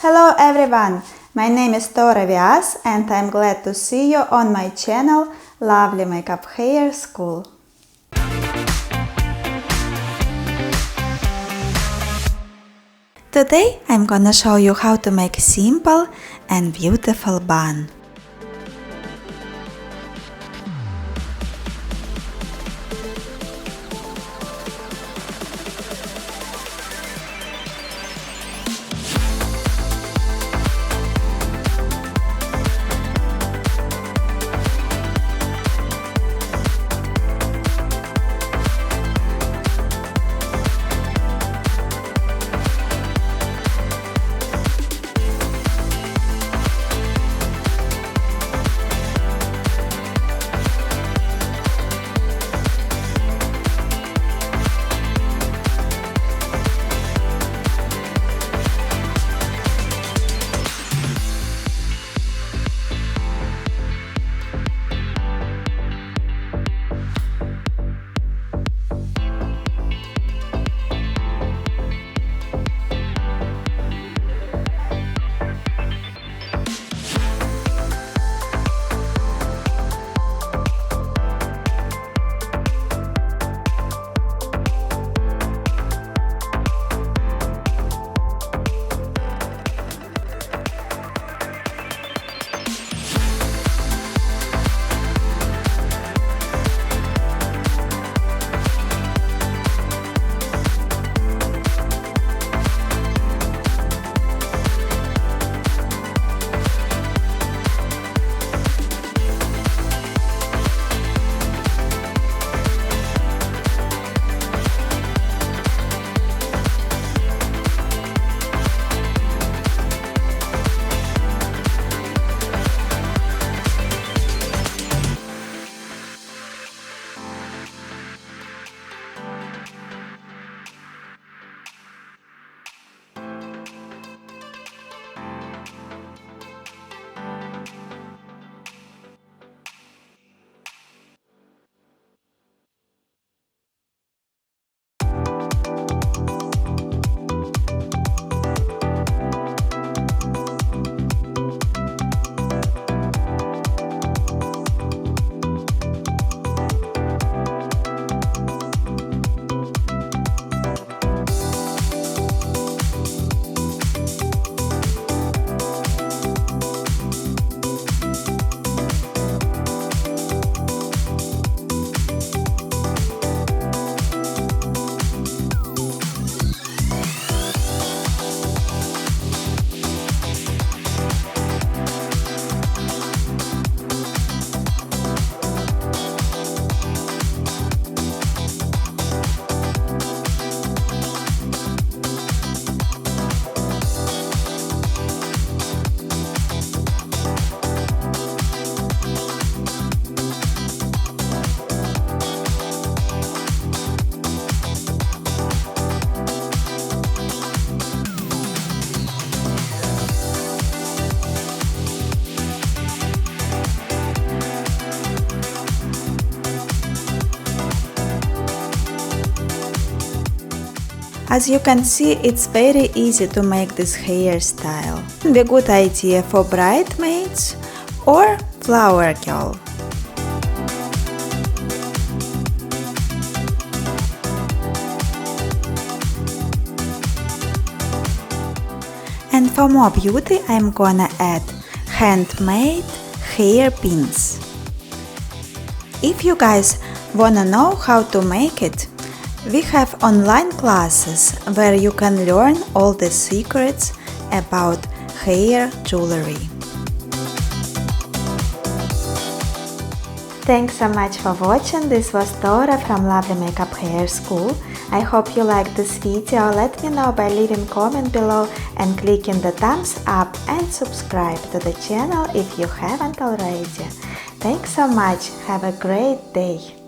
Hello everyone, my name is Tora Vyas and I'm glad to see you on my channel Lovely Makeup Hair School. Today I'm gonna show you how to make simple and beautiful bun. As you can see, it's very easy to make this hairstyle. Be a good idea for bridesmaids or flower girl. And for more beauty, I'm gonna add handmade hair pins. If you guys wanna know how to make it, we have online classes where you can learn all the secrets about hair jewelry. Thanks so much for watching. This was Tora from Lovely Makeup Hair School. I hope you liked this video. Let me know by leaving a comment below and clicking the thumbs up and subscribe to the channel if you haven't already. Thanks so much. Have a great day.